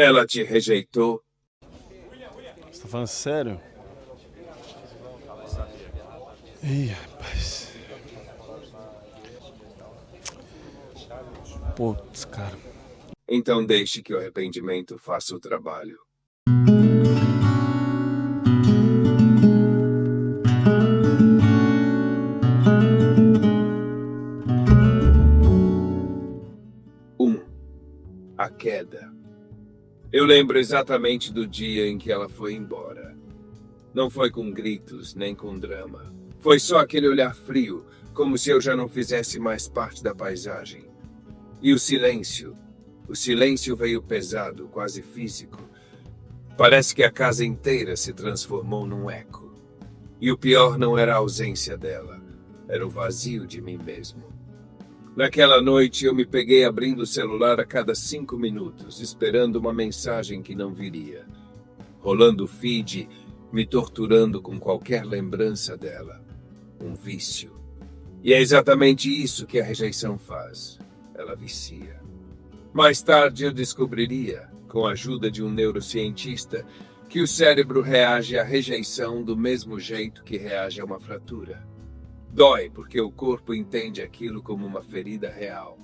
Ela te rejeitou? Você tá falando sério? Ih, rapaz. Putz, cara. Então deixe que o arrependimento faça o trabalho. A queda. Eu lembro exatamente do dia em que ela foi embora. Não foi com gritos, nem com drama. Foi só aquele olhar frio, como se eu já não fizesse mais parte da paisagem. E o silêncio. O silêncio veio pesado, quase físico. Parece que a casa inteira se transformou num eco. E o pior não era a ausência dela, era o vazio de mim mesmo. Naquela noite eu me peguei abrindo o celular a cada 5 minutos, esperando uma mensagem que não viria. Rolando o feed, me torturando com qualquer lembrança dela. Um vício. E é exatamente isso que a rejeição faz. Ela vicia. Mais tarde eu descobriria, com a ajuda de um neurocientista, que o cérebro reage à rejeição do mesmo jeito que reage a uma fratura. Dói porque o corpo entende aquilo como uma ferida real.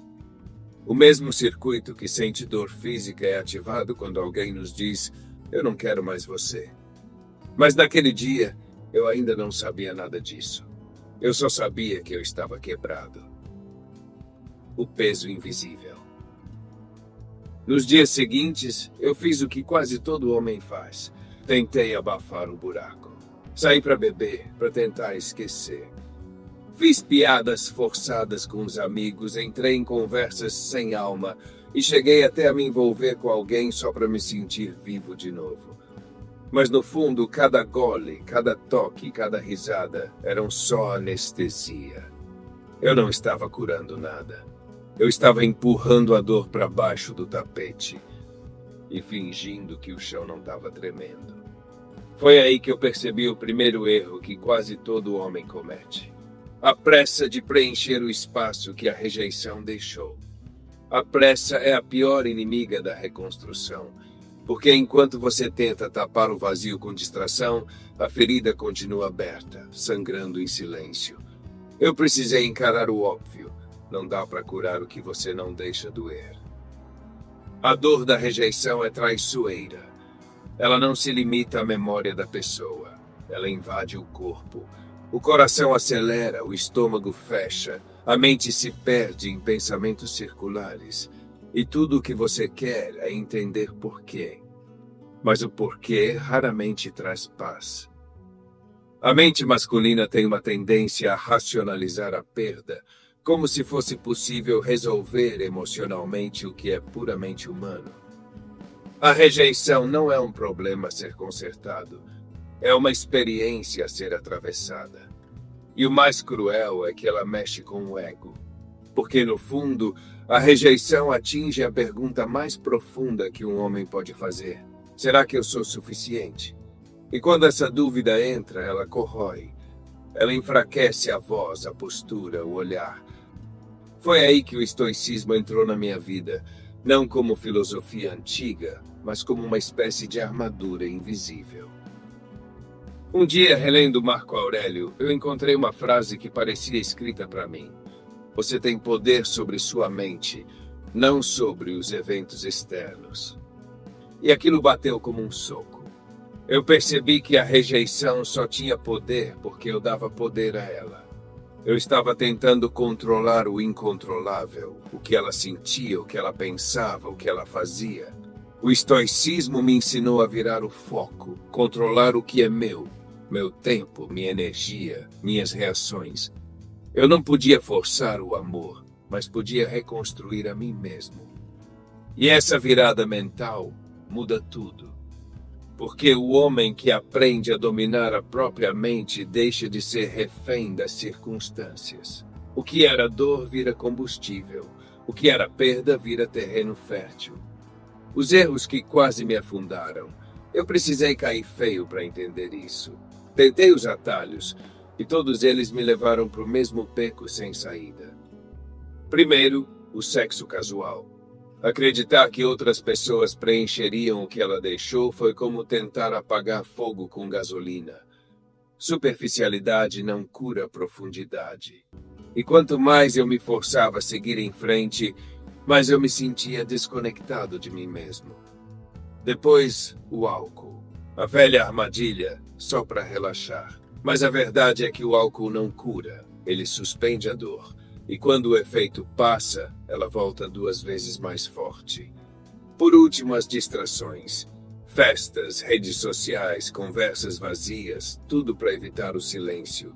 O mesmo circuito que sente dor física é ativado quando alguém nos diz: "Eu não quero mais você". Mas naquele dia, eu ainda não sabia nada disso. Eu só sabia que eu estava quebrado. O peso invisível. Nos dias seguintes, eu fiz o que quase todo homem faz. Tentei abafar o buraco. Saí para beber, para tentar esquecer. Fiz piadas forçadas com os amigos, entrei em conversas sem alma e cheguei até a me envolver com alguém só para me sentir vivo de novo. Mas no fundo, cada gole, cada toque, cada risada eram só anestesia. Eu não estava curando nada. Eu estava empurrando a dor para baixo do tapete e fingindo que o chão não estava tremendo. Foi aí que eu percebi o primeiro erro que quase todo homem comete. A pressa de preencher o espaço que a rejeição deixou. A pressa é a pior inimiga da reconstrução, porque enquanto você tenta tapar o vazio com distração, a ferida continua aberta, sangrando em silêncio. Eu precisei encarar o óbvio. Não dá para curar o que você não deixa doer. A dor da rejeição é traiçoeira. Ela não se limita à memória da pessoa. Ela invade o corpo. O coração acelera, o estômago fecha, a mente se perde em pensamentos circulares. E tudo o que você quer é entender porquê. Mas o porquê raramente traz paz. A mente masculina tem uma tendência a racionalizar a perda, como se fosse possível resolver emocionalmente o que é puramente humano. A rejeição não é um problema a ser consertado. É uma experiência a ser atravessada. E o mais cruel é que ela mexe com o ego. Porque, no fundo, a rejeição atinge a pergunta mais profunda que um homem pode fazer. Será que eu sou suficiente? E quando essa dúvida entra, ela corrói. Ela enfraquece a voz, a postura, o olhar. Foi aí que o estoicismo entrou na minha vida, não como filosofia antiga, mas como uma espécie de armadura invisível. Um dia, relendo Marco Aurélio, eu encontrei uma frase que parecia escrita para mim. Você tem poder sobre sua mente, não sobre os eventos externos. E aquilo bateu como um soco. Eu percebi que a rejeição só tinha poder porque eu dava poder a ela. Eu estava tentando controlar o incontrolável, o que ela sentia, o que ela pensava, o que ela fazia. O estoicismo me ensinou a virar o foco, controlar o que é meu tempo, minha energia, minhas reações. Eu não podia forçar o amor, mas podia reconstruir a mim mesmo. E essa virada mental muda tudo. Porque o homem que aprende a dominar a própria mente deixa de ser refém das circunstâncias. O que era dor vira combustível. O que era perda vira terreno fértil. Os erros que quase me afundaram. Eu precisei cair feio para entender isso. Tentei os atalhos e todos eles me levaram para o mesmo beco sem saída. Primeiro, o sexo casual. Acreditar que outras pessoas preencheriam o que ela deixou foi como tentar apagar fogo com gasolina. Superficialidade não cura profundidade. E quanto mais eu me forçava a seguir em frente, mais eu me sentia desconectado de mim mesmo. Depois, o álcool. A velha armadilha, só para relaxar. Mas a verdade é que o álcool não cura, ele suspende a dor. E quando o efeito passa, ela volta 2 vezes mais forte. Por último, as distrações. Festas, redes sociais, conversas vazias, tudo para evitar o silêncio.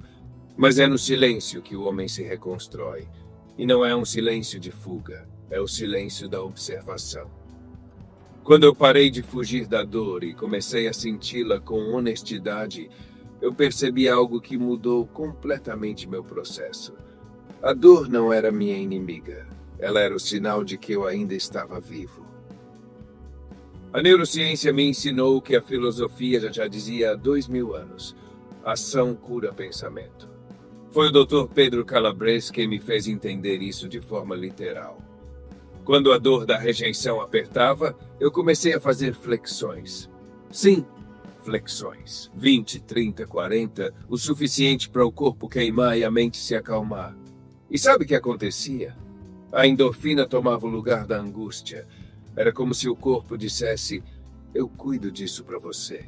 Mas é no silêncio que o homem se reconstrói. E não é um silêncio de fuga, é o silêncio da observação. Quando eu parei de fugir da dor e comecei a senti-la com honestidade, eu percebi algo que mudou completamente meu processo. A dor não era minha inimiga. Ela era o sinal de que eu ainda estava vivo. A neurociência me ensinou o que a filosofia já dizia há 2000 anos. Ação cura pensamento. Foi o Dr. Pedro Calabres quem me fez entender isso de forma literal. Quando a dor da rejeição apertava, eu comecei a fazer flexões. Sim, flexões. 20, 30, 40, o suficiente para o corpo queimar e a mente se acalmar. E sabe o que acontecia? A endorfina tomava o lugar da angústia. Era como se o corpo dissesse, eu cuido disso para você.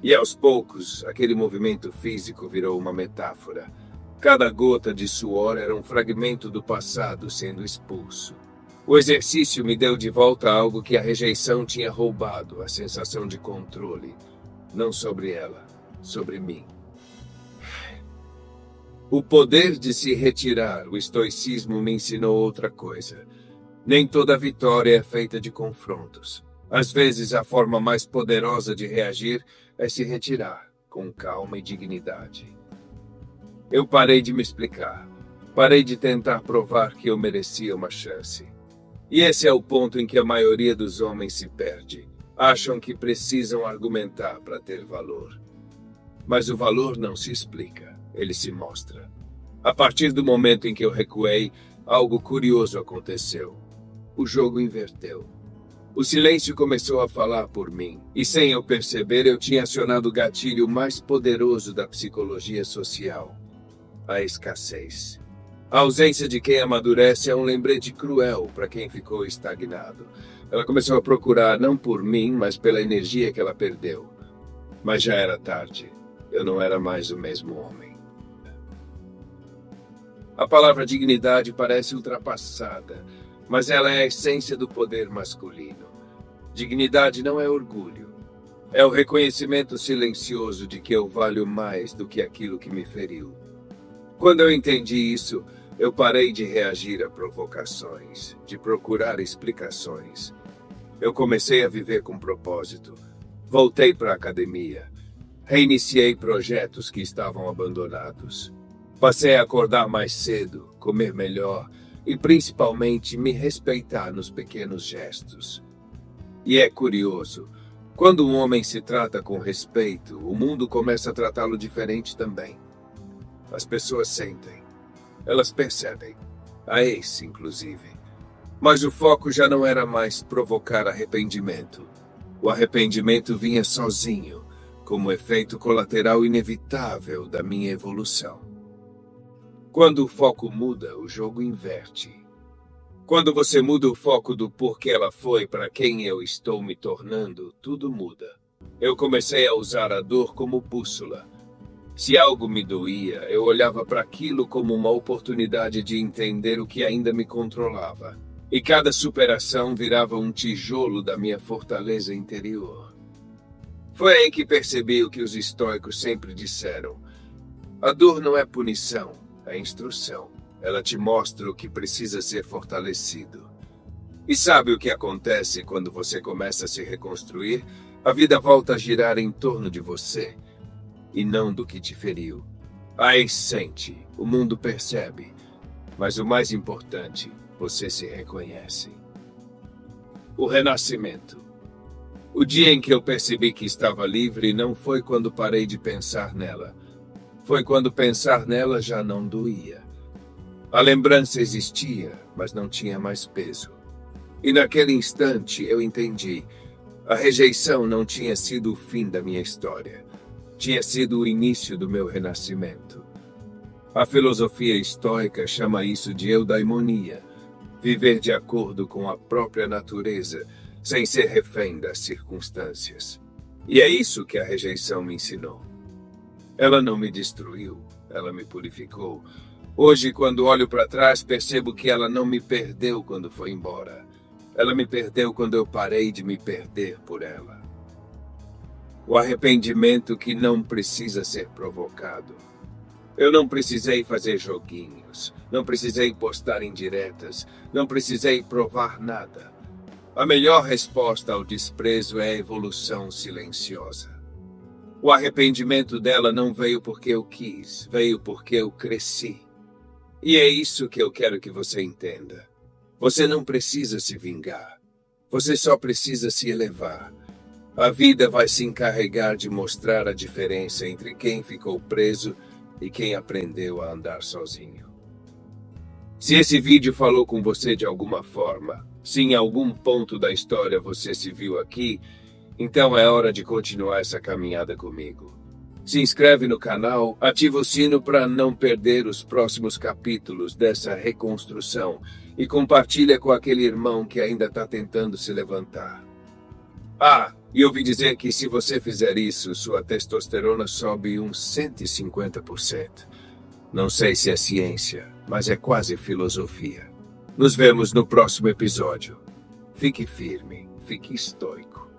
E aos poucos, aquele movimento físico virou uma metáfora. Cada gota de suor era um fragmento do passado sendo expulso. O exercício me deu de volta algo que a rejeição tinha roubado, a sensação de controle. Não sobre ela, sobre mim. O poder de se retirar, o estoicismo me ensinou outra coisa. Nem toda vitória é feita de confrontos. Às vezes, a forma mais poderosa de reagir é se retirar, com calma e dignidade. Eu parei de me explicar. Parei de tentar provar que eu merecia uma chance. E esse é o ponto em que a maioria dos homens se perde. Acham que precisam argumentar para ter valor. Mas o valor não se explica, ele se mostra. A partir do momento em que eu recuei, algo curioso aconteceu. O jogo inverteu. O silêncio começou a falar por mim, e sem eu perceber, eu tinha acionado o gatilho mais poderoso da psicologia social: a escassez. A ausência de quem amadurece é um lembrete cruel para quem ficou estagnado. Ela começou a procurar não por mim, mas pela energia que ela perdeu. Mas já era tarde. Eu não era mais o mesmo homem. A palavra dignidade parece ultrapassada, mas ela é a essência do poder masculino. Dignidade não é orgulho. É o reconhecimento silencioso de que eu valho mais do que aquilo que me feriu. Quando eu entendi isso, eu parei de reagir a provocações, de procurar explicações. Eu comecei a viver com propósito. Voltei para a academia. Reiniciei projetos que estavam abandonados. Passei a acordar mais cedo, comer melhor e, principalmente, me respeitar nos pequenos gestos. E é curioso, quando um homem se trata com respeito, o mundo começa a tratá-lo diferente também. As pessoas sentem, elas percebem, a ex, inclusive. Mas o foco já não era mais provocar arrependimento. O arrependimento vinha sozinho, como efeito colateral inevitável da minha evolução. Quando o foco muda, o jogo inverte. Quando você muda o foco do porquê ela foi para quem eu estou me tornando, tudo muda. Eu comecei a usar a dor como bússola. Se algo me doía, eu olhava para aquilo como uma oportunidade de entender o que ainda me controlava. E cada superação virava um tijolo da minha fortaleza interior. Foi aí que percebi o que os estoicos sempre disseram. A dor não é punição, é instrução. Ela te mostra o que precisa ser fortalecido. E sabe o que acontece quando você começa a se reconstruir? A vida volta a girar em torno de você, e não do que te feriu. Aí sente, o mundo percebe, mas o mais importante, você se reconhece. O renascimento. O dia em que eu percebi que estava livre não foi quando parei de pensar nela. Foi quando pensar nela já não doía. A lembrança existia, mas não tinha mais peso. E naquele instante eu entendi. A rejeição não tinha sido o fim da minha história. Tinha sido o início do meu renascimento. A filosofia estoica chama isso de eudaimonia, viver de acordo com a própria natureza, sem ser refém das circunstâncias. E é isso que a rejeição me ensinou. Ela não me destruiu, ela me purificou. Hoje, quando olho para trás, percebo que ela não me perdeu quando foi embora. Ela me perdeu quando eu parei de me perder por ela. O arrependimento que não precisa ser provocado. Eu não precisei fazer joguinhos, não precisei postar indiretas, não precisei provar nada. A melhor resposta ao desprezo é a evolução silenciosa. O arrependimento dela não veio porque eu quis, veio porque eu cresci. E é isso que eu quero que você entenda. Você não precisa se vingar. Você só precisa se elevar. A vida vai se encarregar de mostrar a diferença entre quem ficou preso e quem aprendeu a andar sozinho. Se esse vídeo falou com você de alguma forma, se em algum ponto da história você se viu aqui, então é hora de continuar essa caminhada comigo. Se inscreve no canal, ativa o sino para não perder os próximos capítulos dessa reconstrução e compartilha com aquele irmão que ainda está tentando se levantar. E ouvi dizer que se você fizer isso, sua testosterona sobe uns 150%. Não sei se é ciência, mas é quase filosofia. Nos vemos no próximo episódio. Fique firme, fique estoico.